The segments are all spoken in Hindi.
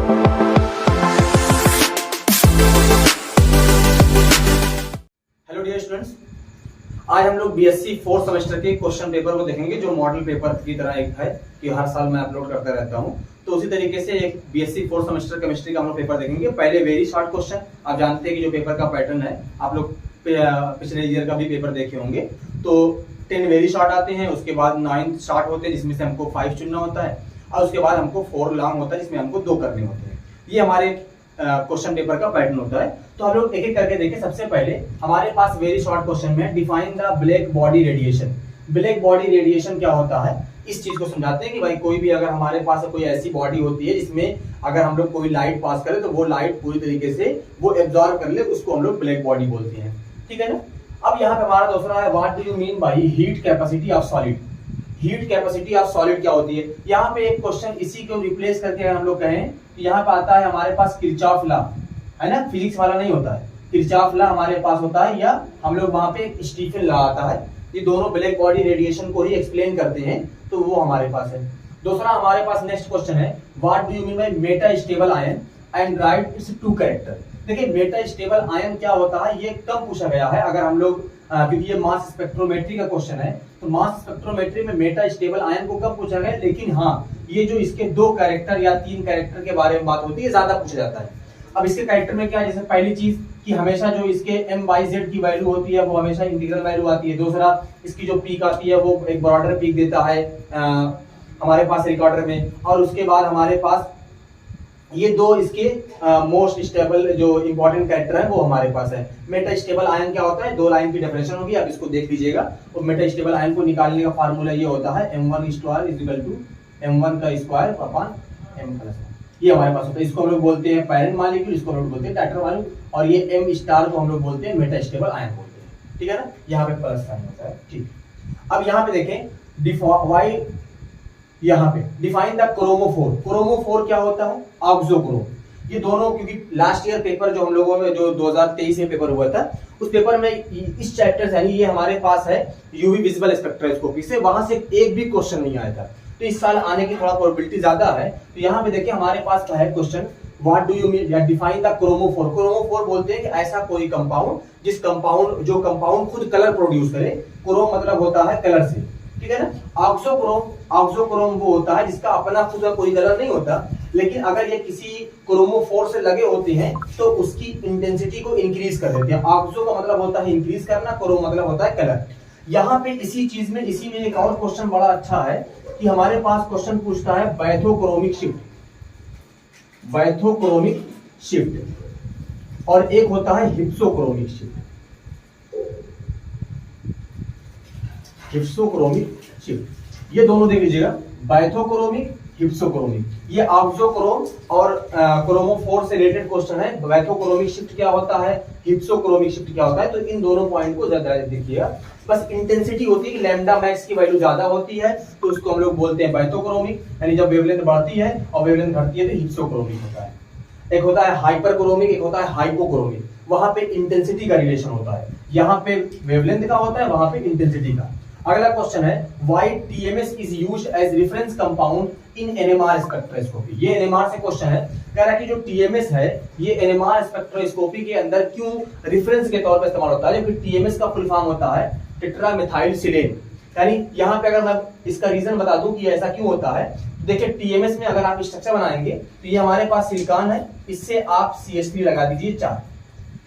हेलो डियर स्टूडेंट्स, आज हम लोग बीएससी फोर्थ सेमेस्टर के क्वेश्चन पेपर को देखेंगे जो मॉडल पेपर की तरह एक है कि हर साल मैं अपलोड करता रहता हूं। तो उसी तरीके से एक बीएससी फोर्थ सेमेस्टर केमिस्ट्री का हम लोग पेपर देखेंगे। पहले वेरी शॉर्ट क्वेश्चन, आप जानते हैं कि जो पेपर का पैटर्न है, आप लोग पिछले ईयर का भी पेपर देखे होंगे। तो 10 वेरी शॉर्ट आते हैं, उसके बाद 9 शॉर्ट होते हैं जिसमें से हमको 5 चुनना होता है, और उसके बाद हमको 4 लॉन्ग होता है जिसमें हमको 2 करने होते हैं। ये हमारे क्वेश्चन पेपर का पैटर्न होता है। तो हम लोग एक एक करके देखें। सबसे पहले हमारे पास वेरी शॉर्ट क्वेश्चन में define the black body radiation. Black body radiation क्या होता है, इस चीज को समझाते हैं कि भाई कोई भी अगर हमारे पास कोई ऐसी बॉडी होती है जिसमें अगर हम लोग कोई लाइट पास करें तो वो लाइट पूरी तरीके से वो एब्जॉर्ब कर ले, उसको हम लोग ब्लैक बॉडी बोलते हैं। ठीक है ना। अब यहाँ पे हमारा दूसरा है, what do you mean by heat capacity of solid. Heat capacity of solid क्या होती है। यहाँ पे एक क्वेश्चन इसी को रिप्लेस करके अगर हम लोग कहें तो यहाँ पे आता है हमारे पास किरचॉफ लॉ, है ना, फिजिक्स वाला नहीं होता है, किरचॉफ लॉ हमारे पास होता है, या हम लोग वहां पे स्टीफन लॉ आता है। ये दोनों ब्लैक बॉडी रेडिएशन को ही एक्सप्लेन करते हैं, तो वो हमारे पास है। दूसरा हमारे पास नेक्स्ट क्वेश्चन है, what do you mean by Meta stable ion and right it's 2 character. देखिए मेटा स्टेबल आयन क्या होता है, ये कम पूछा गया है। अगर हम लोग क्योंकि ये मास स्पेक्ट्रोमेट्री का क्वेश्चन है, तो मास स्पेक्ट्रोमेट्री में मेटा स्टेबल आयन को कम पूछा गया, लेकिन हाँ ये जो इसके 2 कैरेक्टर या 3 कैरेक्टर के बारे में बात होती है, ज्यादा पूछा जाता है। अब इसके कैरेक्टर में क्या है, जैसे पहली चीज कि हमेशा जो इसके m/z की वैल्यू होती है वो हमेशा इंटीग्रल वैल्यू आती है। दूसरा इसकी जो पीक आती है वो एक ब्रॉडर पीक देता है हमारे पास रिकॉर्डर में। और उसके बाद हमारे पास ये 2 इसके मोस्ट स्टेबल जो इंपॉर्टेंट कैरेक्टर है वो हमारे पास है। मेटा स्टेबल आयन क्या होता है, 2 लाइन की डेफिनेशन होगी, आप इसको देख लीजिएगा। और मेटा स्टेबल आयन को निकालने का फार्मूला ये होता है m1 का स्क्वायर अपॉन m+1। ये हमारे पास होता है। इसको हम लोग बोलते हैं पेरेंट मॉलिक्यूल, इसको हम लोग बोलते हैं टाइटर मॉलिक्यूल, और ये m* को हम लोग बोलते हैं मेटा स्टेबल आयन बोलते हैं। ठीक है ना, यहाँ पे प्लस साइन होता है। ठीक, अब यहाँ पे देखें यहाँ पे डिफाइन द क्रोमोफोर। क्रोमोफोर क्या होता है, ऑक्सोक्रोम। ये दोनों क्योंकि लास्ट ईयर पेपर जो हम लोगों में जो 2023 में पेपर हुआ था, उस पेपर में इस चैप्टर यानी ये हमारे पास है यूवी विजिबल स्पेक्ट्रोस्कोपी से, वहां से एक भी क्वेश्चन नहीं आया था। तो इस साल आने की थोड़ा प्रोबेबिलिटी ज्यादा है। तो यहाँ पे देखिए हमारे पास क्या है question, what do you mean या डिफाइन द क्रोमोफोर। क्रोमोफोर बोलते हैं कि ऐसा कोई कंपाउंड जिस कंपाउंड जो कंपाउंड खुद कलर प्रोड्यूस करे। क्रोम मतलब होता है कलर से, ठीक है ना। ऑक्सोक्रोम वो होता है जिसका अपना खुद का कोई कलर नहीं होता, लेकिन अगर ये किसी क्रोमोफोर से लगे होते हैं तो उसकी इंटेंसिटी को इंक्रीज कर देते हैं। ऑक्सो का मतलब होता है इंक्रीज करना, क्रोम मतलब होता है कलर। यहाँ पे इसी चीज में इसी में एक और क्वेश्चन बड़ा अच्छा है कि हमारे पास क्वेश्चन पूछता है बैथोक्रोमिक शिफ्ट, और एक होता है हिप्सोक्रोमिक शिफ्ट। ये दोनों देख लीजिएगा, बैथोक्रोमिक, हिप्सोक्रोमिक। ये ऑक्सोक्रोम और क्रोमोफोर से रिलेटेड क्वेश्चन है। बैथोक्रोमिक शिफ्ट क्या होता है, हिप्सोक्रोमिक शिफ्ट क्या होता है, तो इन दोनों पॉइंट को ज्यादा देखिएगा। बस इंटेंसिटी होती है कि लैम्डा मैक्स की वैल्यू ज्यादा होती है तो उसको हम लोग बोलते हैं बैथोक्रोमिक, यानी जब वेवलेंथ बढ़ती है और वेवलेंथ घटती है तो हिप्सोक्रोमिक होता है। एक होता है हाइपरक्रोमिक, एक होता है हाइपोक्रोमिक। वहां पे इंटेंसिटी का रिलेशन होता है, यहाँ पे वेवलेंथ का होता है, वहां पे इंटेंसिटी का। अगला क्वेश्चन है, why TMS is used as reference compound in NMR spectroscopy. ये एनएमआर से क्वेश्चन है, कह रहा है कि जो टीएमएस है ये एनएमआर स्पेक्ट्रोस्कोपी के अंदर क्यों रेफरेंस के तौर पर इस्तेमाल होता है, जबकि टीएमएस का फुल फॉर्म होता है टेट्रामेथाइलसिलेन। यानी यहाँ पे अगर मैं इसका रीजन बता दूं कि ऐसा क्यों होता है, देखिए टीएमएस में अगर आप स्ट्रक्चर बनाएंगे तो ये हमारे पास सिलिकॉन है, इससे आप CH3 लगा दीजिए 4,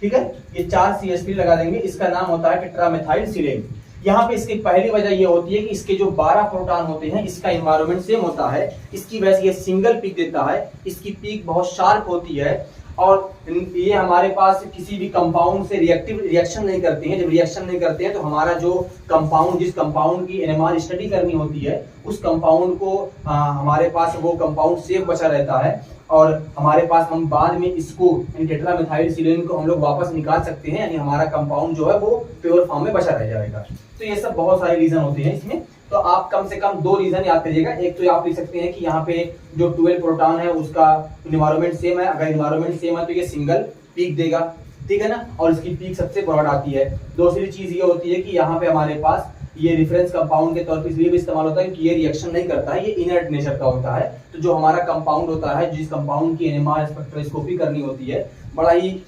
ठीक है, ये 4 CH3 लगा देंगे, इसका नाम होता है टेट्रामेथाइलसिलेन। यहाँ पे इसकी पहली वजह ये होती है कि इसके जो 12 प्रोटॉन होते हैं इसका एनवायरनमेंट सेम होता है, इसकी वजह से ये सिंगल पीक देता है, इसकी पीक बहुत शार्प होती है, और ये हमारे पास किसी भी कंपाउंड से रिएक्शन नहीं करते हैं। जब रिएक्शन नहीं करते हैं तो हमारा जो कंपाउंड, जिस कंपाउंड की एनएमआर स्टडी करनी होती है उस कंपाउंड को हमारे पास वो कंपाउंड सेफ बचा रहता है, और हमारे पास हम बाद में इसको टेट्रामेथाइलसिलेन को हम लोग वापस निकाल सकते हैं, यानी हमारा कंपाउंड जो है वो प्योर फॉर्म में बचा रह जाएगा। तो ये सब बहुत सारे रीजन होते हैं इसमें। तो आप कम से कम 2 रीजन याद करिएगा। एक तो आप लिख सकते हैं कि यहाँ पे जो 12 प्रोटॉन है उसका एनवायरनमेंट सेम है, अगर एनवायरनमेंट सेम है तो ये सिंगल पीक देगा, ठीक है ना, और इसकी पीक सबसे ब्रॉड आती है। दूसरी चीज ये होती है कि यहाँ पे हमारे पास ये रेफरेंस कंपाउंड के तौर पर इसलिए भी इस्तेमाल होता है कि ये रिएक्शन नहीं करता है, ये इनर्ट नेचर का होता है। तो जो हमारा कंपाउंड होता है, जिस कंपाउंड की एनएमआर स्पेक्ट्रोस्कोपी करनी होती है, बड़ा ही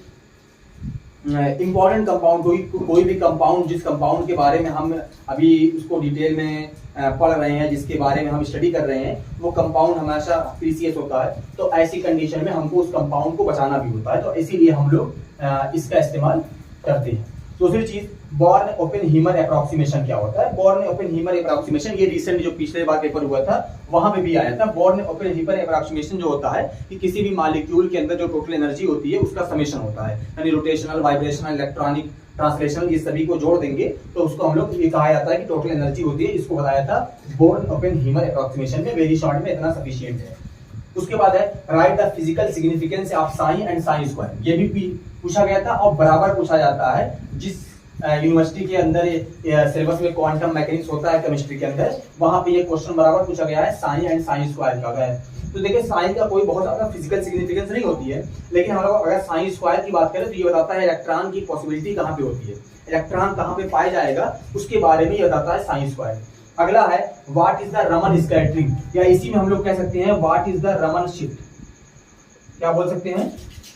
इंपॉर्टेंट कंपाउंड, कोई भी कंपाउंड जिस कंपाउंड के बारे में हम अभी उसको डिटेल में पढ़ रहे हैं, जिसके बारे में हम स्टडी कर रहे हैं, वो कंपाउंड हमेशा प्रीसियस होता है। तो ऐसी कंडीशन में हमको उस कंपाउंड को बचाना भी होता है, तो इसीलिए हम लोग इसका इस्तेमाल करते हैं। दूसरी चीज, बॉर्न ओपेनहीमर अप्रोक्सीमेशन क्या होता है? बॉर्न ओपेनहीमर अप्रोक्सीमेशन ये रिसेंट जो पिछले बार पेपर हुआ था वहां पे भी आया था। बॉर्न ओपेनहीमर अप्रोक्सीमेशन जो होता है कि किसी भी मॉलिक्यूल के अंदर जो टोटल एनर्जी होती है उसका समेशन होता है, यानी रोटेशनल, वाइब्रेशनल, इलेक्ट्रॉनिक, ट्रांसलेशनल, ये सभी को जोड़ देंगे तो उसको हम लोग ये कहा जाता है कि टोटल एनर्जी होती है। इसको बताया था बॉर्न ओपेनहीमर अप्रोक्सीमेशन में, वेरी शॉर्ट में इतना सफिशिएंट है। उसके बाद है write the physical significance of sine and sine square. ये भी पूछा गया था और बराबर पूछा जाता है। जिस यूनिवर्सिटी के अंदर सिलेबस में क्वांटम मैकेनिक्स होता है केमिस्ट्री के अंदर, वहां पे ये क्वेश्चन बराबर पूछा गया है, साइन एंड साइन स्क्वायर का है। तो देखिए साइन का कोई बहुत ज्यादा फिजिकल सिग्निफिकेंस नहीं होती है, लेकिन हम लोग अगर साइन स्क्वायर की बात करें तो ये बताता है इलेक्ट्रॉन की पॉसिबिलिटी कहाँ पे होती है, इलेक्ट्रॉन कहाँ पे पाया जाएगा, उसके बारे में ये बताता है साइन स्क्वायर। अगला है what is the Raman scattering, या इसी में हम लोग कह सकते हैं what is the Raman shift. क्या बोल सकते हैं?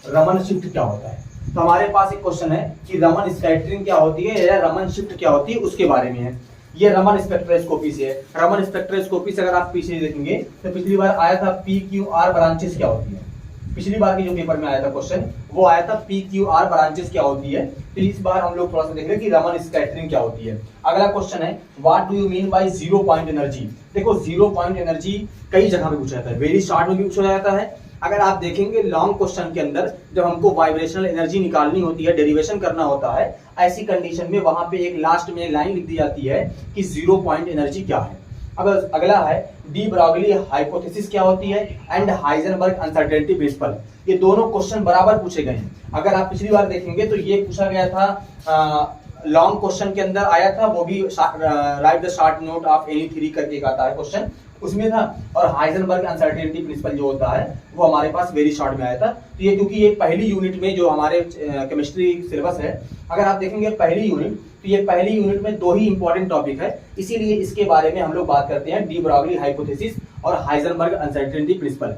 रमन शिफ्ट क्या होता है? तो हमारे पास एक क्वेश्चन है कि रमन स्कैटरिंग क्या होती है या रमन शिफ्ट क्या होती है, उसके बारे में है। ये रमन स्पेक्ट्रोस्कोपी से है। रमन स्पेक्ट्रोस्कोपी से अगर आप पीछे देखेंगे तो पिछली बार आया था PQR ब्रांचेस क्या होती है। पिछली बार के जो पेपर में आया था क्वेश्चन वो आया था PQR ब्रांचेस क्या होती है। तो इस बार हम लोग थोड़ा सा देख रहे हैं कि रमन स्कैटरिंग क्या होती है। अगला क्वेश्चन है what do you mean by zero point energy. देखो जीरो पॉइंट एनर्जी कई जगह पे पूछा जाता है, वेरी शॉर्ट में भी पूछा जाता है। अगर आप देखेंगे लॉन्ग क्वेश्चन के अंदर जब हमको वाइब्रेशनल एनर्जी निकालनी होती है, डेरिवेशन करना होता है, ऐसी कंडीशन में वहां पे एक लास्ट में लाइन लिख दी जाती है कि जीरो पॉइंट एनर्जी क्या है। अब अगला है डी ब्रॉगली हाइपोथेसिस क्या होती है एंड हाइजेनबर्ग अनसर्टेनिटी प्रिंसिपल। ये दोनों क्वेश्चन बराबर पूछे गए हैं। अगर आप पिछली बार देखेंगे तो ये पूछा गया था लॉन्ग क्वेश्चन के अंदर आया था, वो भी right the short note of any three करके एक आता है क्वेश्चन, उसमें था। और हाइजेनबर्ग अनसर्टेनिटी प्रिंसिपल जो होता है वो हमारे पास वेरी शॉर्ट में आया था। तो ये क्योंकि ये पहली यूनिट में जो हमारे केमिस्ट्री सिलेबस है, अगर आप देखेंगे पहली यूनिट, तो ये पहली यूनिट में दो ही इंपॉर्टेंट टॉपिक है, इसीलिए इसके बारे में हम लोग बात करते हैं, डी ब्रॉगली हाइपोथेसिस और हाइजेनबर्ग अनसर्टेनिटी प्रिंसिपल।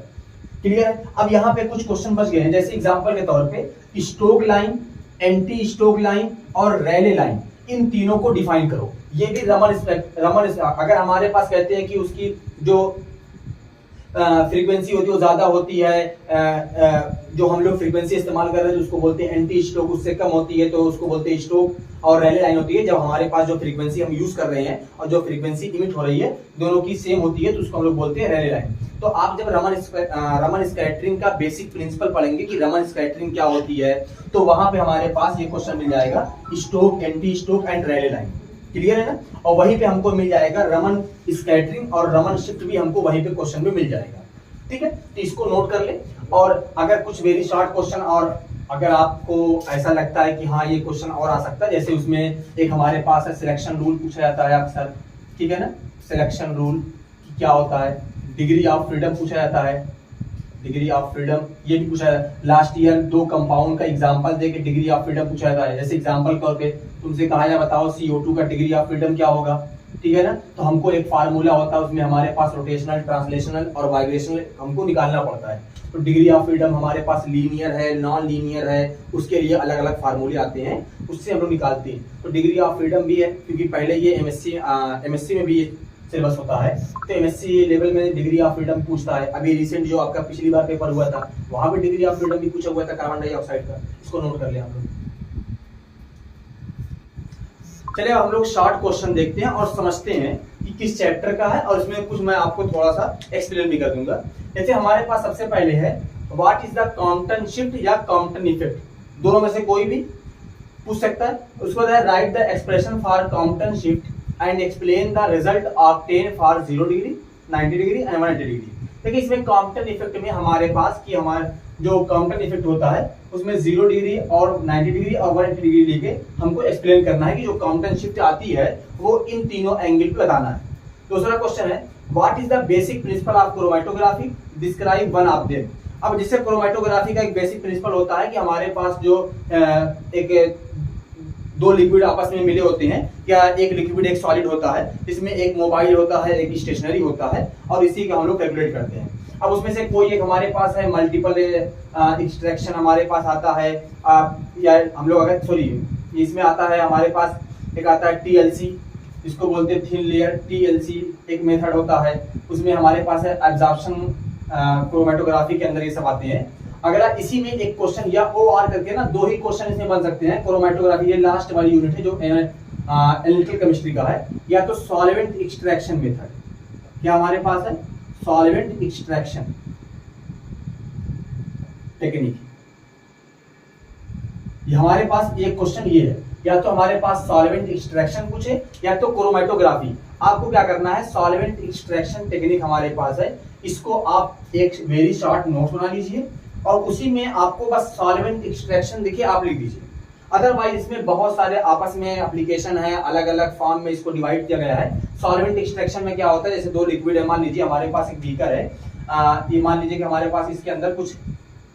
क्लियर है? अब यहाँ पे कुछ क्वेश्चन बच गए हैं, जैसे एग्जांपल के तौर पे Stokes line, anti Stokes line और रैले लाइन, इन तीनों को डिफाइन करो। ये भी रमन अगर हमारे पास कहते हैं कि उसकी जो फ्रीक्वेंसी होती है वो ज्यादा होती है, जो हम लोग फ्रीक्वेंसी इस्तेमाल कर रहे हैं उसको बोलते हैं एंटी स्टोक, उससे कम होती है तो उसको बोलते हैं स्टोक, और रैले लाइन होती है जब हमारे पास जो फ्रीक्वेंसी हम यूज कर रहे हैं और जो फ्रीक्वेंसी इमिट हो रही है दोनों की सेम होती है तो उसको हम लोग बोलते हैं रैले लाइन। तो आप जब रमन स्कैटरिंग का बेसिक प्रिंसिपल पढ़ेंगे कि रमन स्कैटरिंग क्या होती है, तो वहां पे हमारे पास ये क्वेश्चन मिल जाएगा Stokes, anti Stokes and Rayleigh line. Clear है ना? और वहीं पे हमको मिल जाएगा रमन स्कैटरिंग और रमन शिफ्ट भी हमको वहीं पे क्वेश्चन में मिल जाएगा। ठीक है, तो इसको नोट कर ले। और अगर कुछ वेरी शॉर्ट क्वेश्चन और अगर आपको ऐसा लगता है कि हाँ ये क्वेश्चन और आ सकता है, जैसे उसमें एक हमारे पास है सिलेक्शन रूल पूछा जाता है अक्सर, ठीक है ना, सिलेक्शन रूल क्या होता है, डिग्री ऑफ फ्रीडम पूछा जाता है, डिग्री ऑफ फ्रीडम ये भी पूछा है। लास्ट ईयर दो कंपाउंड का एग्जांपल देके डिग्री ऑफ फ्रीडम पूछा जाता है, जैसे एग्जांपल तौर पे तुमसे कहा जाए बताओ CO2 का डिग्री ऑफ फ्रीडम क्या होगा, ठीक है ना, तो हमको एक फार्मूला होता है, उसमें हमारे पास रोटेशनल, ट्रांसलेशनल और वाइब्रेशनल हमको निकालना पड़ता है। तो डिग्री ऑफ फ्रीडम हमारे पास लीनियर है, नॉन लीनियर है, उसके लिए अलग अलग फार्मूले आते हैं, उससे हम लोग निकालते हैं। तो डिग्री ऑफ फ्रीडम भी है क्योंकि पहले ये MSc में भी सिलेबस होता है, तो MSc लेवल में डिग्री ऑफ फ्रीडम पूछता है। अभी रिसेंट जो आपका पिछली बार पेपर हुआ था वहां पे डिग्री ऑफ फ्रीडम भी पूछा हुआ था कार्बन डाइऑक्साइड का, इसको नोट कर लिया हम लोग। चलिए हम लोग शॉर्ट क्वेश्चन देखते हैं और समझते हैं कि किस चैप्टर का है, और इसमें कुछ मैं आपको थोड़ा सा एक्सप्लेन भी कर दूंगा। जैसे हमारे पास सबसे पहले है what is the Compton shift या कॉम्पटन इफेक्ट, दोनों में से कोई भी पूछ सकता है। उसके बाद है write the expression for Compton shift and explain the result obtain for 0 degree, 90 degree and 180 degree. देखिए इसमें कॉम्पटन इफेक्ट में हमारे पास कि हमारा जो कॉम्पटन इफेक्ट होता है उसमें 0 डिग्री और 90 डिग्री और 180 डिग्री लेके हमको एक्सप्लेन करना है कि जो कॉम्पटन शिफ्ट आती है वो इन तीनों एंगल पे बताना है। दूसरा क्वेश्चन है what is the basic principle of chromatography, describe one of them. अब जैसे क्रोमैटोग्राफी का एक बेसिक प्रिंसिपल होता है कि हमारे पास जो एक दो लिक्विड आपस में मिले होते हैं, या एक लिक्विड एक सॉलिड होता है, इसमें एक मोबाइल होता है एक स्टेशनरी होता है, और इसी का हम लोग कैलकुलेट करते हैं। अब उसमें से कोई एक हमारे पास है मल्टीपल एक्सट्रैक्शन हमारे पास आता है, या हम लोग अगर सॉरी इसमें आता है हमारे पास एक आता है TLC, इसको बोलते हैं थिन लेयर TLC एक मेथड होता है। उसमें हमारे पास है एब्जॉर्प्शन क्रोमेटोग्राफी के अंदर ये सब आते हैं। अगला इसी में एक क्वेश्चन या OR करके ना दो ही क्वेश्चन इसमें बन सकते हैं। क्रोमेटोग्राफी ये लास्ट वाली यूनिट है जो एनालिटिकल केमिस्ट्री का है, या तो सॉल्वेंट एक्सट्रैक्शन मेथड, क्या हमारे पास है सॉल्वेंट एक्सट्रैक्शन टेक्निक। ये हमारे पास एक क्वेश्चन ये है, या तो हमारे पास सॉल्वेंट एक्सट्रैक्शन पूछे या तो क्रोमेटोग्राफी। आपको क्या करना है, सॉल्वेंट एक्सट्रैक्शन टेक्निक हमारे पास है, इसको आप एक वेरी शॉर्ट नोट बना लीजिए और उसी में आपको बस सॉल्वेंट एक्सट्रैक्शन देखिए आप लिख दीजिए। अदरवाइज इसमें बहुत सारे आपस में एप्लीकेशन है, अलग अलग फॉर्म में इसको डिवाइड किया गया है। सॉल्वेंट एक्सट्रैक्शन में क्या होता है, जैसे दो लिक्विड है, मान लीजिए हमारे पास एक बीकर है, ये मान लीजिए कि हमारे पास इसके अंदर कुछ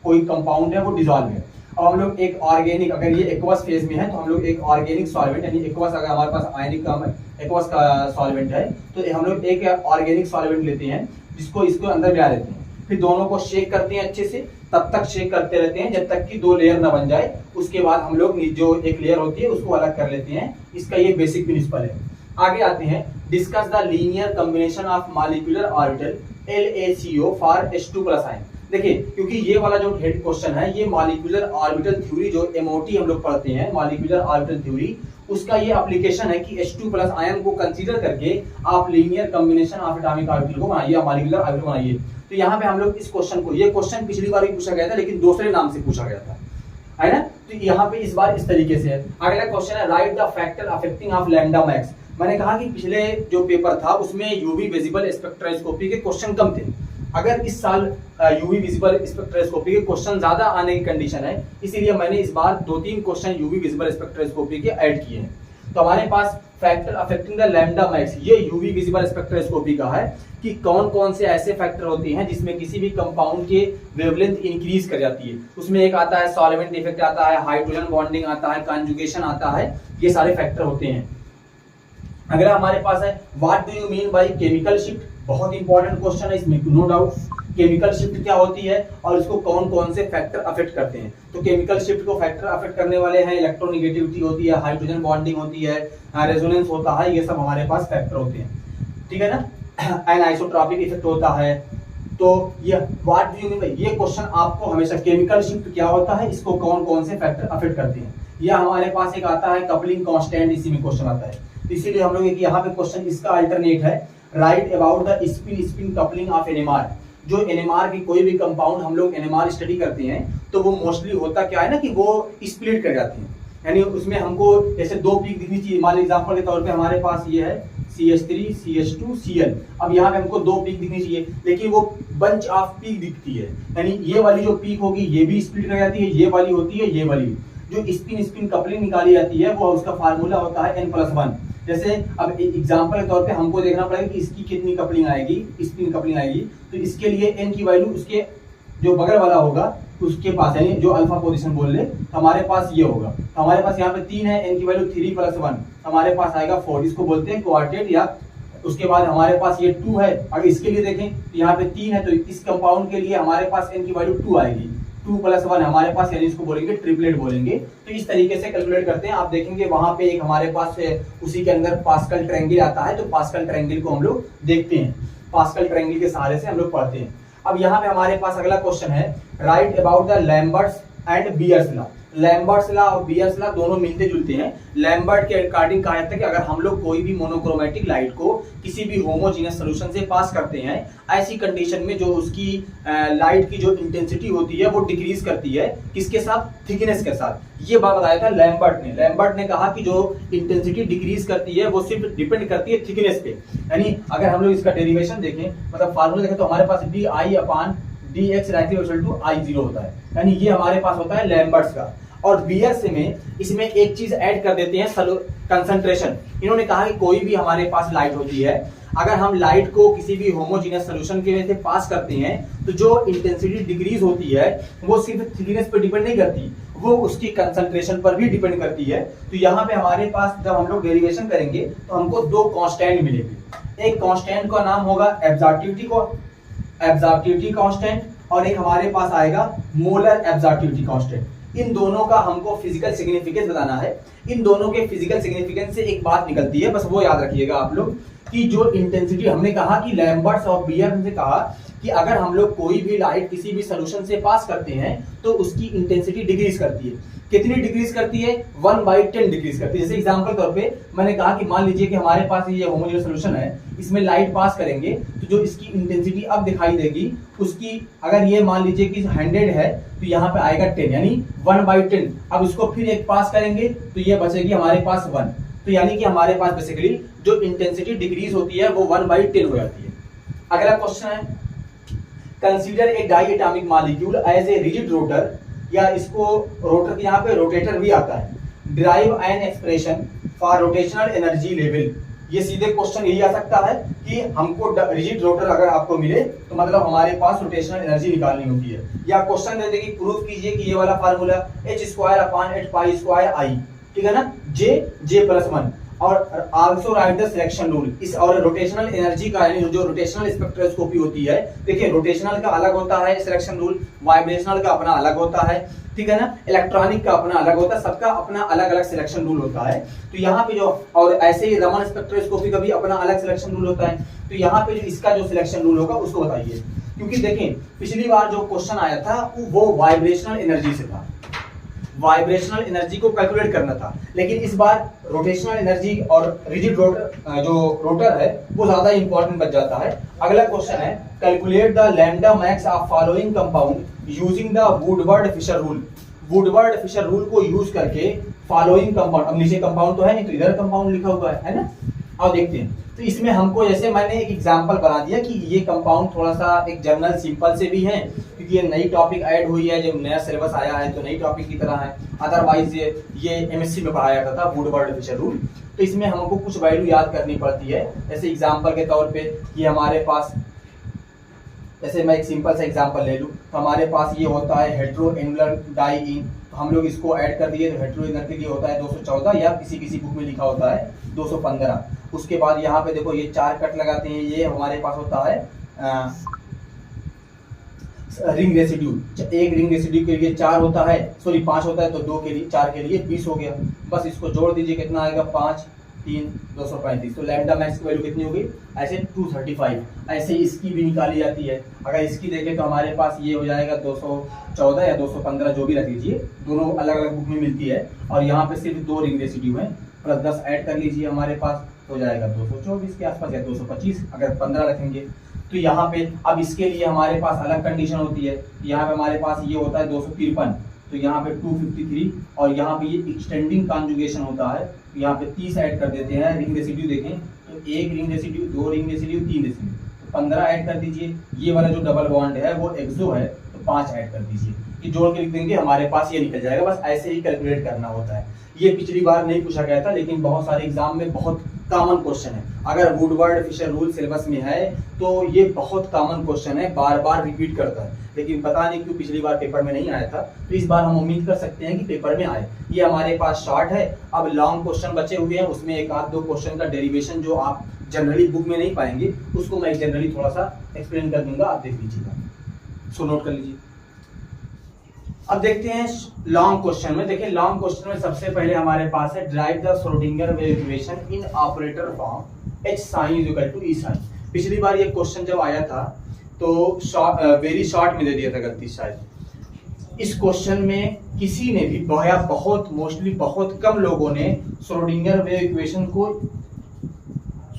कोई कंपाउंड है वो डिसॉल्व है। अब हम लोग एक ऑर्गेनिक, अगर ये एक्वस फेज में है तो हम लोग एक ऑर्गेनिक सॉल्वेंट यानी एक्वस, अगर हमारे पास आयनिक का एक्वस का सॉल्वेंट है तो हम लोग एक ऑर्गेनिक सॉल्वेंट लेते हैं जिसको इसको अंदर मिला देते हैं, फिर दोनों को शेक करते हैं अच्छे से, तब तक शेक करते रहते हैं जब तक कि दो लेयर ना बन जाए। उसके बाद हम लोग जो एक लेयर होती है उसको अलग कर लेते हैं। इसका ये बेसिक प्रिंसिपल है। आगे आते हैं, discuss the linear combination of molecular orbital LaCO for H2+ ion. देखिए क्योंकि ये वाला जो हेड क्वेश्चन है ये मॉलिक्यूलर ऑर्बिटल थ्योरी जो MOT हम लोग पढ़ते हैं, मॉलिक्यूलर ऑर्बिटल थ्योरी, उसका ये एप्लीकेशन है कि H2+ आयन को कंसीडर करके आप linear combination of atomic orbital को बनाइए, मॉलिक्यूलर ऑर्बिटल बनाइए। तो यहाँ पे हम लोग इस क्वेश्चन को, ये क्वेश्चन पिछली बार भी पूछा गया था लेकिन दूसरे नाम से पूछा गया था, है ना। तो यहाँ पे इस बार इस तरीके से है। अगला क्वेश्चन है, write the factor affecting of lambda max. मैंने कहा कि पिछले जो पेपर था उसमें यूवी विजिबल स्पेक्ट्रोस्कोपी के क्वेश्चन कम थे। अगर इस साल यूवी विजिबल स्पेक्ट्रोस्कोपी के क्वेश्चन ज्यादा आने की कंडीशन है, इसीलिए मैंने इस बार 2-3 क्वेश्चन यूवी विजिबल स्पेक्ट्रोस्कोपी के ऐड किए हैं। तो हमारे पास factor affecting the lambda max, ये यूवी विजिबल स्पेक्ट्रोस्कोपी का है कि कौन कौन से ऐसे फैक्टर होते हैं जिसमें किसी भी कंपाउंड के वेवलेंथ इंक्रीज कर जाती है। उसमें एक आता है सॉल्वेंट इफेक्ट आता है, हाइड्रोजन बॉन्डिंग आता है, कॉन्जुगेशन आता है, ये सारे फैक्टर होते हैं। अगला हमारे पास है, what do you mean by chemical shift. बहुत इंपॉर्टेंट क्वेश्चन है इसमें, नो डाउट। केमिकल शिफ्ट क्या होती है और इसको कौन कौन से फैक्टर अफेक्ट करते हैं। तो केमिकल शिफ्ट को फैक्टर अफेक्ट करने वाले हैं, इलेक्ट्रोनेगेटिविटी होती है, हाइड्रोजन बॉन्डिंग होती है, रेजोनेंस होता है, ये सब हमारे पास फैक्टर होते हैं, ठीक है ना। एनाइसोट्रॉपिक इफेक्ट होता है। तो ये व्हाट डू यू मीन, ये क्वेश्चन आपको हमेशा, केमिकल शिफ्ट क्या होता है, इसको कौन कौन से फैक्टर अफेक्ट करते हैं। या हमारे पास एक आता है कपलिंग कांस्टेंट, इसी में क्वेश्चन आता है। इसीलिए हम लोग यहाँ पे क्वेश्चन इसका अल्टरनेट है, right about the spin spin coupling of NMR. जो एनएमआर की कोई भी कंपाउंड हम लोग एनएमआर स्टडी करते हैं तो वो मोस्टली होता क्या है ना कि वो स्प्लिट कर जाती है, यानी उसमें हमको जैसे दो पीक दिखनी चाहिए। मान एग्जांपल के तौर पे हमारे पास ये है CH3 CH2 Cl। अब यहाँ पे हमको दो पीक दिखनी चाहिए लेकिन वो बंच ऑफ पीक दिखती है, यानी ये वाली जो पीक होगी ये भी स्प्लिट कर जाती है, ये वाली होती है, ये वाली। जो स्पिन स्पिन कपलिंग निकाली जाती है वो उसका फार्मूला होता है n+1। जैसे अब एग्जांपल के तौर पे हमको देखना पड़ेगा कि इसकी कितनी कपलिंग आएगी, स्पिन कपलिंग आएगी। तो इसके लिए n की वैल्यू उसके जो बगल वाला होगा उसके पास, यानी जो अल्फा पोजीशन बोल ले हमारे पास ये होगा। तो हमारे पास यहाँ पे 3 है, n की वैल्यू 3+1 हमारे पास आएगा 4, इसको बोलते हैं क्वार्टेट। या उसके बाद हमारे पास ये 2 है, अगर इसके लिए देखें तो यहाँ पे 3 है, तो इस कंपाउंड के लिए हमारे पास n की वैल्यू 2 आएगी, 2+1 हमारे पास, यानी इसको बोलेंगे ट्रिपलेट बोलेंगे। तो इस तरीके से कैलकुलेट करते हैं। आप देखेंगे वहां पे एक हमारे पास उसी के अंदर पास्कल ट्रायंगल आता है, तो पास्कल ट्रायंगल को हम लोग देखते हैं, पास्कल ट्रायंगल के सहारे से हम लोग पढ़ते हैं। अब यहाँ पे हमारे पास अगला क्वेश्चन है, right about the Lambert's and bears law. Lambert's law और बियर्स लॉ दोनों मिलते जुलते हैं। लैम्बर्ट के अकॉर्डिंग कहा जाता है कि अगर हम लोग कोई भी मोनोक्रोमेटिक लाइट को किसी भी होमोजेनियस सॉल्यूशन से पास करते हैं, ऐसी कंडीशन में जो उसकी लाइट की जो इंटेंसिटी होती है वो डिक्रीज करती है, किसके साथ, थिकनेस के साथ। ये बात बताया था लैम्बर्ट ने। लैम्बर्ट ने कहा कि जो इंटेंसिटी डिक्रीज करती है वो सिर्फ डिपेंड करती है थिकनेस पे। यानी अगर हम लोग इसका डेरिवेशन देखें, मतलब फार्मूला देखें, तो हमारे पास di/dx I0 होता है, यानी ये हमारे पास होता है लैम्बर्ट्स का। और बियर्स में इसमें एक चीज ऐड कर देते हैं, कंसंट्रेशन। इन्होंने कहा कि कोई भी हमारे पास लाइट होती है, अगर हम लाइट को किसी भी होमोजेनियस सोल्यूशन के में से पास करते हैं तो जो इंटेंसिटी डिक्रीज होती है वो सिर्फ थिकनेस पर डिपेंड नहीं करती, वो उसकी कंसंट्रेशन पर भी डिपेंड करती है। तो यहाँ पे हमारे पास जब हम लोग डेरिवेशन करेंगे तो हमको दो कांस्टेंट मिलेंगे। एक कांस्टेंट का नाम होगा एब्जॉर्प्टिविटी कांस्टेंट और एक हमारे पास आएगा मोलर एब्जॉर्प्टिविटी कांस्टेंट। इन दोनों का हमको फिजिकल सिग्निफिकेंस बताना है। इन दोनों के फिजिकल सिग्निफिकेंस से एक बात निकलती है, बस वो याद रखिएगा आप लोग कि जो इंटेंसिटी हमने कहा कि लैम्बर्ट्स और बियर ने कहा कि अगर हम लोग कोई भी लाइट किसी भी सॉल्यूशन से पास करते हैं तो उसकी इंटेंसिटी डिक्रीज करती है। कितनी डिक्रीज करती है? 1/10 डिक्रीज करती है। जैसे एग्जांपल तौर पे मैंने कहा कि मान लीजिए कि हमारे पास ये होमोजेनियस सॉल्यूशन है, इसमें लाइट पास करेंगे तो जो इसकी इंटेंसिटी अब दिखाई देगी उसकी, अगर ये मान लीजिए कि 100 है तो यहाँ पे आएगा 10 यानी 1/10। अब इसको फिर एक पास करेंगे तो ये बचेगी हमारे पास 1। तो यानी कि हमारे पास बेसिकली जो इंटेंसिटी डिक्रीज होती है वो 1/10 हो जाती है। अगला क्वेश्चन है, consider a diatomic molecule as a rigid rotor, या इसको रोटर के यहाँ पे रोटेटर भी आता है। Derive an expression for rotational energy level. ये सीधे क्वेश्चन यही आ सकता है कि हमको रिजिड रोटर अगर आपको मिले तो मतलब हमारे पास रोटेशनल एनर्जी निकालनी होती है। या क्वेश्चन देते कि प्रूव कीजिए कि ये वाला फार्मूला h²/8π²I, ठीक है ना, J+1 और also right the selection rule. इस और रोटेशनल एनर्जी का यानी जो रोटेशनल स्पेक्ट्रोस्कोपी होती है, देखिए रोटेशनल का अलग होता है सिलेक्शन रूल, वाइब्रेशनल का अपना अलग होता है, ठीक है ना, इलेक्ट्रॉनिक का अपना अलग होता है, सबका अपना अलग अलग सिलेक्शन रूल होता है। तो यहाँ पे जो, और ऐसे ही रमन स्पेक्ट्रोस्कोपी का भी अपना अलग सिलेक्शन रूल होता है। तो यहाँ पे जो इसका जो सिलेक्शन रूल होगा उसको बताइए, क्योंकि देखें पिछली बार जो क्वेश्चन आया था वो वाइब्रेशनल एनर्जी से था, वाइब्रेशनल एनर्जी को कैलकुलेट करना था, लेकिन इस बार रोटेशनल एनर्जी और रिजिड रोटर जो रोटर है वो ज्यादा इंपॉर्टेंट बच जाता है। अगला क्वेश्चन है, calculate the lambda max of following compound using the Woodward Fisher rule. Woodward Fisher rule को यूज करके फॉलोइंग कंपाउंड, अब नीचे कंपाउंड तो है नहीं तो इधर कंपाउंड लिखा हुआ है ना, अब देखते हैं। तो इसमें हमको, जैसे मैंने एक एग्जांपल बना दिया कि ये कंपाउंड थोड़ा सा एक जनरल सिंपल से भी है क्योंकि ये नई टॉपिक ऐड हुई है, जब नया सिलेबस आया है तो नई टॉपिक की तरह है। अदरवाइज ये एमएससी में पढ़ाया जाता था वुडवर्ड फिशर रूल। तो इसमें हमको कुछ वैल्यू याद करनी पड़ती है। जैसे एग्जांपल के तौर पे कि हमारे पास, जैसे मैं एक सिंपल सा एग्जांपल ले लूं तो हमारे पास ये होता है हेट्रो एनुलर डाई इन, तो हम लोग इसको ऐड कर दिए तो हेट्रो एनुलर के लिए होता है 214 या किसी किसी बुक में लिखा होता है 215। उसके बाद यहाँ पे देखो ये 4 कट लगाते हैं, ये हमारे पास होता है रिंग रेसिड्यू। एक रिंग रेसिड्यू के लिए 4 होता है, सॉरी 5 होता है, तो 2 के लिए 4 के लिए 20 हो गया। बस इसको जोड़ दीजिए, कितना आएगा 5 3 235। तो लैम्डा मैक्स की वैल्यू कितनी होगी? ऐसे 235। ऐसे इसकी भी निकाली जाती है। अगर इसकी देखें तो हमारे पास ये हो जाएगा 214 या 215 जो भी रख लीजिए, दोनों अलग अलग बुक में मिलती है। और यहाँ पे सिर्फ 2 रिंग रेसिड्यू है, प्लस 10 ऐड कर लीजिए, हमारे पास हो जाएगा 224 के आसपास या 225 अगर 15 रखेंगे। तो यहाँ पे अब इसके लिए हमारे पास अलग कंडीशन होती है। यहाँ पे हमारे पास ये होता है 253, तो यहाँ पे 253 और यहाँ पे ये एक्सटेंडिंग कॉन्जुगेशन होता है, यहाँ पे 30 ऐड कर देते हैं। रिंग रेसिड्यू देखें तो 1 ring residue, 2 ring residue, 3 residue, तो 15 ऐड कर दीजिए। ये वाला जो डबल बॉन्ड है वो एक्सो है तो 5 ऐड कर दीजिए। ये जोड़ के लिख देंगे, हमारे पास ये निकल जाएगा। बस ऐसे ही कैलकुलेट करना होता है। ये पिछली बार नहीं पूछा गया था लेकिन बहुत सारे एग्जाम में बहुत कॉमन क्वेश्चन है। अगर वुडवर्ड फिशर रूल सिलेबस में है तो ये बहुत कॉमन क्वेश्चन है, बार बार रिपीट करता है, लेकिन पता नहीं क्यों पिछली बार पेपर में नहीं आया था। तो इस बार हम उम्मीद कर सकते हैं कि पेपर में आए। ये हमारे पास शॉर्ट है, अब लॉन्ग क्वेश्चन बचे हुए हैं, उसमें एक आध दो क्वेश्चन का डेरिवेशन जो आप जनरली बुक में नहीं पाएंगे उसको मैं जनरली थोड़ा सा एक्सप्लेन कर दूंगा, आप देख लीजिएगा, सो नोट कर लीजिए। अब देखते हैं लॉन्ग क्वेश्चन में। देखिए लॉन्ग क्वेश्चन में सबसे पहले हमारे पास है drive the Schrodinger wave equation in operator form h sin = E sin। पिछली बार ये क्वेश्चन जब आया था तो वेरी शॉर्ट में दे दिया था गलती शायद। इस क्वेश्चन में किसी ने भी बहुत मोस्टली बहुत कम लोगों ने श्रोडिंगर वेव इक्वेशन को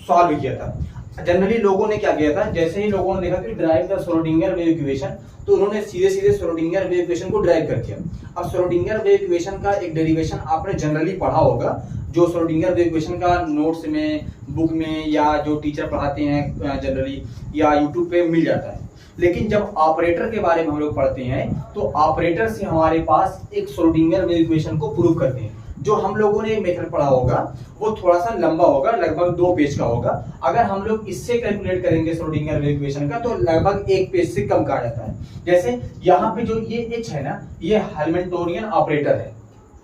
सॉल्व किया था। जनरली लोगों ने क्या किया था, जैसे ही लोगों ने देखा कि drive the Schrodinger wave equation तो उन्होंने सीधे सीधे श्रोडिंगर वेव इक्वेशन को ड्राइव कर दिया। अब श्रोडिंगर वेव इक्वेशन का एक डेरिवेशन आपने जनरली पढ़ा होगा, जो श्रोडिंगर वेव इक्वेशन का नोट्स में, बुक में या जो टीचर पढ़ाते हैं जनरली या यूट्यूब पे मिल जाता है। लेकिन जब ऑपरेटर के बारे में हम लोग पढ़ते हैं तो ऑपरेटर से हमारे पास एक श्रोडिंगर वेव इक्वेशन को प्रूव करते हैं। जो हम लोगों ने मेथड पढ़ा होगा वो थोड़ा सा लंबा होगा, लगभग 2 पेज का होगा। अगर हम लोग इससे कैलकुलेट करेंगे श्रोडिंगर वेव इक्वेशन का तो लगभग 1 पेज से कम का आ जाता है। जैसे यहाँ पे जो ये H है ना, ये हैमिल्टोनियन ऑपरेटर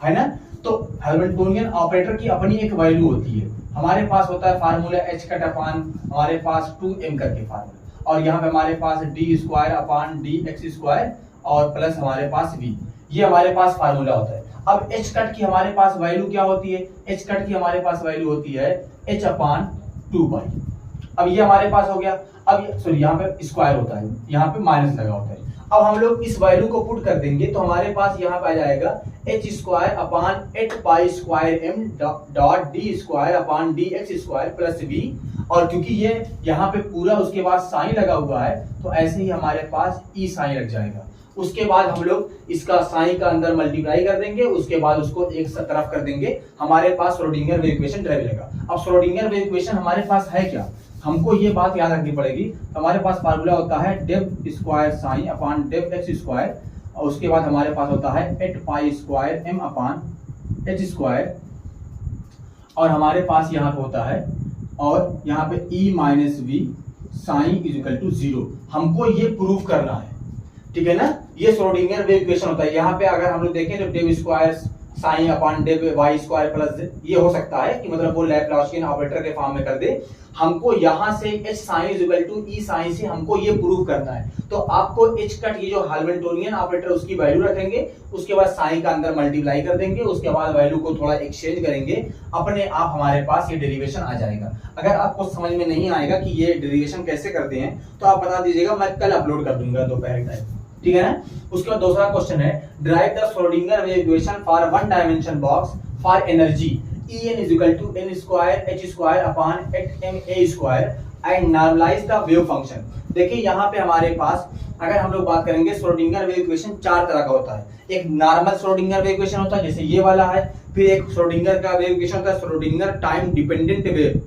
है ना। तो हैमिल्टोनियन ऑपरेटर की अपनी एक वैल्यू होती है। हमारे पास होता है फार्मूला h कट अपान हमारे पास 2m करके फार्मूला, और यहाँ पे हमारे पास d square upon dx square और प्लस हमारे पास v, ये हमारे पास फार्मूला होता है। अब h कट की हमारे पास वैल्यू क्या होती है? h कट की हमारे पास वैल्यू होती है h अपान 2 पाई। अब ये हमारे पास हो गया। अब सॉरी यहाँ पे स्क्वायर होता है, यहाँ पे माइनस लगा होता है। अब हम लोग इस वैल्यू को पुट कर देंगे तो हमारे पास यहाँ पे आ जाएगा h square upon 8 pi square m dot d square upon dx square plus v, और क्योंकि ये यहाँ पे पूरा उसके बाद साइन लगा हुआ है तो ऐसे ही हमारे पास e साइन लग जाएगा। उसके बाद हम लोग इसका साइन का अंदर मल्टीप्लाई कर देंगे, उसके बाद उसको एक तरफ कर देंगे, हमारे पास श्रोडिंगर वेव इक्वेशन रह जाएगा। अब श्रोडिंगर वेव इक्वेशन हमारे पास है क्या, हमको ये बात याद रखनी पड़ेगी। हमारे पास फार्मूला होता है डेव स्क्वायर साइन अपान डेव एक्स स्क्वायर, और उसके बाद हमारे पास होता है 8 पाई स्क्वायर m अपान h स्क्वायर, और हमारे पास यहाँ पे होता है और यहाँ पे e minus v sign is equal to 0। हमको ये प्रूव करना है, ठीक है ना। ये श्रोडिंगर वेव इक्वेशन होता है। यहाँ पे अगर हम लोग देखें तो डेव स्क्वायर साइन अपान डेव वाई स्क्वायर प्लस, ये हो सकता है कि मतलब वो लैप्लासियन ऑपरेटर के फॉर्म में कर दे। हमको यहाँ से h sign is equal to e sign से हमको ये प्रूव करना है। तो आपको h कट की जो हैमिल्टोनियन ऑपरेटर उसकी वैल्यू रखेंगे, उसके बाद साइन का अंदर मल्टीप्लाई कर देंगे, उसके बाद वैल्यू को थोड़ा एक्सचेंज करेंगे, अपने आप हमारे पास ये डेरिवेशन आ जाएगा। अगर आपको समझ में नहीं आएगा कि ये डेरिवेशन कैसे करते हैं तो आप बता दीजिएगा, मैं कल अपलोड कर दूंगा दोपहर टाइम, ठीक है ना। उसके बाद दूसरा क्वेश्चन है drive the Schrodinger wave equation for one dimension box for energy En is equal to n square h square upon 8ma square and normalize the wave function। देखिए यहाँ पे हमारे पास अगर हम लोग बात करेंगे श्रोडिंगर वेव इक्वेशन 4 तरह का होता है। एक नॉर्मल श्रोडिंगर वेव इक्वेशन होता है जैसे ये वाला है, फिर एक श्रोडिंगर का वेव इक्वेशन होता है Schrodinger time dependent wave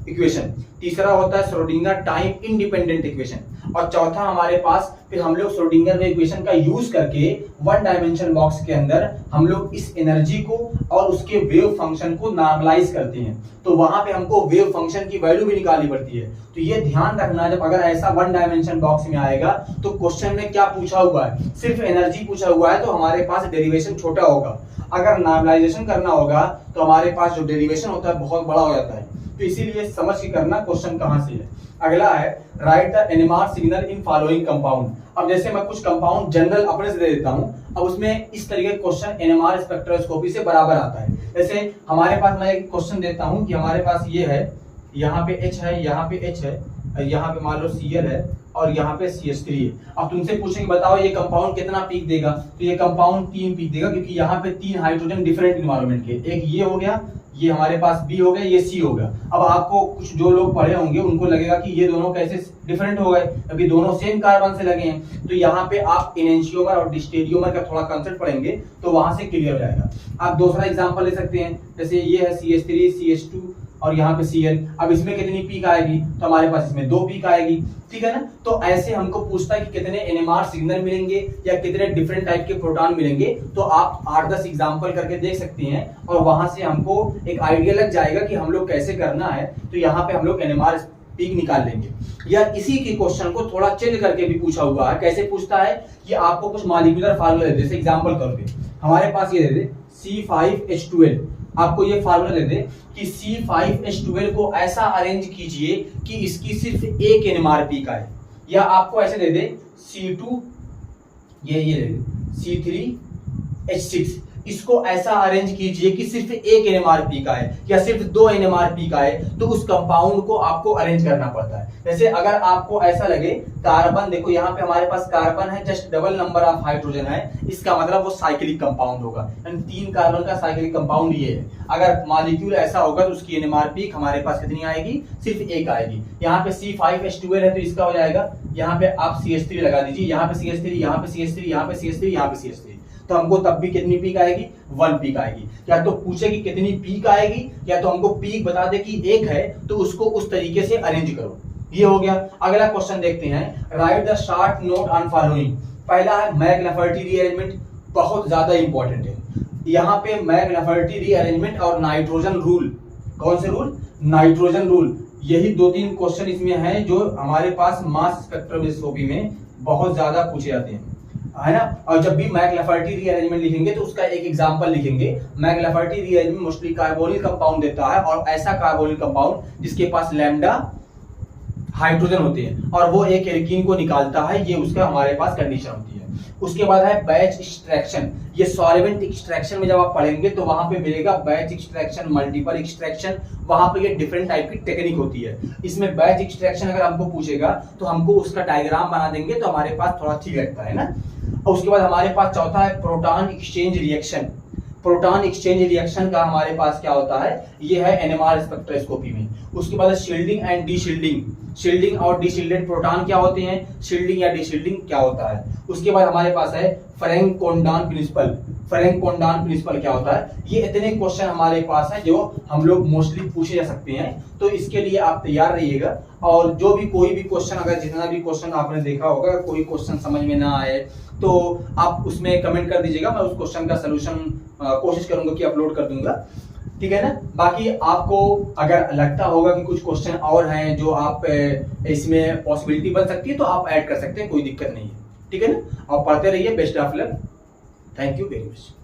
equation, तीसरा होता है श्रोडिंगर टाइम इंडिपेंडेंट इक्वेशन, और चौथा हमारे पास फिर हम लोग श्रोडिंगर वेव इक्वेशन का यूज करके वन डायमेंशन बॉक्स के अंदर हम लोग इस एनर्जी को और उसके वेव फंक्शन को नॉर्मलाइज करते हैं। तो वहां पे हमको वेव फंक्शन की वैल्यू भी निकालनी पड़ती है। तो ये ध्यान रखना, जब अगर ऐसा वन डायमेंशन बॉक्स में आएगा तो क्वेश्चन में क्या पूछा हुआ है, सिर्फ एनर्जी पूछा हुआ है तो हमारे पास डेरिवेशन छोटा होगा। अगर नॉर्मलाइजेशन करना होगा तो हमारे पास जो डेरिवेशन होता है बहुत बड़ा हो जाता है। तो इसीलिए समझ के करना क्वेश्चन कहां से है। अगला है write the NMR signal in following compound. अब जैसे मैं कुछ कंपाउंड जनरल अपने से दे देता हूं, अब उसमें इस तरीके का क्वेश्चन एनएमआर स्पेक्ट्रोस्कोपी से बराबर आता है। जैसे हमारे पास मैं एक क्वेश्चन देता हूं कि हमारे पास ये है, यहाँ पे H है, यहाँ पे H है, यहाँ पे मान लो Cl है और यहाँ पे CH3 है। अब तुमसे पूछेंगे बताओ ये कंपाउंड कितना पीक देगा, तो ये कंपाउंड 3 पीक देगा, क्योंकि यहाँ पे 3 हाइड्रोजन डिफरेंट इन्वायरमेंट के, एक ये हो गया, ये हमारे पास B हो गया, ये C हो गया। अब आपको कुछ जो लोग पढ़े होंगे उनको लगेगा कि ये दोनों कैसे डिफरेंट हो गए, क्योंकि दोनों सेम कार्बन से लगे हैं। तो यहाँ पे आप एनेंशियोमर और डिस्टेरियोमर का थोड़ा कंसेप्ट पढ़ेंगे तो वहां से क्लियर हो जाएगा। आप दूसरा एग्जांपल ले सकते हैं, जैसे ये है CH3 CH2 और यहाँ पे Cl। अब इसमें कितनी पीक आएगी, तो हमारे पास इसमें 2 पीक आएगी, ठीक है ना। तो ऐसे हमको पूछता है कि कितने एनएमआर सिग्नल मिलेंगे या कितने डिफरेंट टाइप के प्रोटॉन मिलेंगे, तो आप 8-10 एग्जांपल करके देख सकते हैं और वहां से हमको एक आइडिया लग जाएगा कि हम लोग कैसे करना है। तो यहाँ पे हम लोग एनएमआर पीक निकाल लेंगे। या इसी के क्वेश्चन को थोड़ा चेंज करके भी पूछा हुआ है। कैसे पूछता है कि आपको कुछ मॉलिक्यूलर फार्मूला दे दे, जैसे एग्जांपल तौर पे हमारे पास ये दे दे C5H12, आपको ये फार्मूला दे दे कि C5H12 को ऐसा अरेंज कीजिए कि इसकी सिर्फ एक एनएमआर पीक आए, या आपको ऐसे दे दे C2 ये दे दे C3H6, इसको ऐसा अरेंज कीजिए कि सिर्फ एक एनएमआर पीक आए या सिर्फ 2 एनएमआर पीक आए, तो उस कंपाउंड को आपको अरेंज करना पड़ता है। जैसे अगर आपको ऐसा लगे कार्बन, देखो यहाँ पे हमारे पास कार्बन है, just double number of hydrogen है, इसका मतलब वो साइक्लिक कंपाउंड होगा, यानी 3 कार्बन का साइक्लिक कंपाउंड ये है। अगर मॉलिक्यूल ऐसा होगा तो उसकी एनएमआर पीक हमारे पास कितनी आएगी, सिर्फ 1 आएगी। यहाँ पे C5H12 है तो इसका हो जाएगा, यहाँ पे आप CH3 लगा दीजिए, यहाँ पे CH3, यहाँ पे CH3, यहाँ पे CH3, यहाँ पे CH3, तो हमको तब भी कितनी पीक आएगी, 1 पीक आएगी। या तो पूछे कि कितनी पीक आएगी, या तो हमको पीक बता दे कि 1 है तो उसको उस तरीके से अरेंज करो। ये हो गया। अगला क्वेश्चन देखते हैं, right the short note on following. पहला है मैक लैफर्टी रीअरेंजमेंट, बहुत ज्यादा इंपॉर्टेंट है। यहाँ पे मैक-लैफर्टी रीअरेंजमेंट और नाइट्रोजन रूल, कौन से रूल? Nitrogen rule. यही 2-3 क्वेश्चन इसमें हैं जो हमारे पास मास स्पेक्ट्रोस्कोपी में बहुत ज्यादा पूछे जाते हैं, है ना। और जब भी मैक-लैफर्टी रीअरेंजमेंट लिखेंगे तो उसका एक एग्जांपल लिखेंगे। मैक-लैफर्टी रीअरेंजमेंट मोस्टली कार्बोनिल कंपाउंड देता है, और ऐसा कार्बोनिल कंपाउंड जिसके पास लैम्डा हाइड्रोजन होते हैं और वो एक एल्कीन को निकालता है, ये उसका हमारे पास कंडीशन होती है। उसके बाद है बैच एक्सट्रैक्शन। ये सॉल्वेंट एक्सट्रैक्शन में जब आप पढ़ेंगे तो वहां पे मिलेगा बैच एक्सट्रैक्शन, मल्टीपल एक्सट्रैक्शन, वहां पे ये डिफरेंट टाइप की टेक्निक होती है। इसमें बैच एक्सट्रैक्शन अगर हमको पूछेगा तो हमको उसका डायग्राम बना देंगे तो हमारे पास थोड़ा ठीक लगता है ना। और उसके बाद हमारे पास चौथा है proton exchange reaction. Proton exchange reaction का हमारे पास क्या होता है, ये है एनएमआर स्पेक्ट्रोस्कोपी में। उसके बाद शील्डिंग एंड डीशील्डिंग। शील्डिंग और डीशील्डेड प्रोटॉन क्या होते हैं, शील्डिंग या डीशील्डिंग क्या होता है। उसके बाद हमारे पास है फ्रैंक-कोंडॉन प्रिंसिपल। फ्रैंक-कोंडॉन प्रिंसिपल क्या होता है। ये इतने क्वेश्चन हमारे पास हैं जो हम लोग मोस्टली पूछे जा सकते हैं, तो इसके लिए आप तैयार रहिएगा। और जो भी कोई भी क्वेश्चन, अगर जितना भी क्वेश्चन आपने देखा होगा, कोई क्वेश्चन समझ में ना आए तो आप उसमें कमेंट कर दीजिएगा, मैं उस क्वेश्चन का सलूशन कोशिश करूंगा कि अपलोड कर दूंगा, ठीक है ना। बाकी आपको अगर लगता होगा कि कुछ क्वेश्चन और हैं जो आप इसमें पॉसिबिलिटी बन सकती है तो आप ऐड कर सकते हैं, कोई दिक्कत नहीं है, ठीक है ना। आप पढ़ते रहिए। Best of luck. Thank you very much.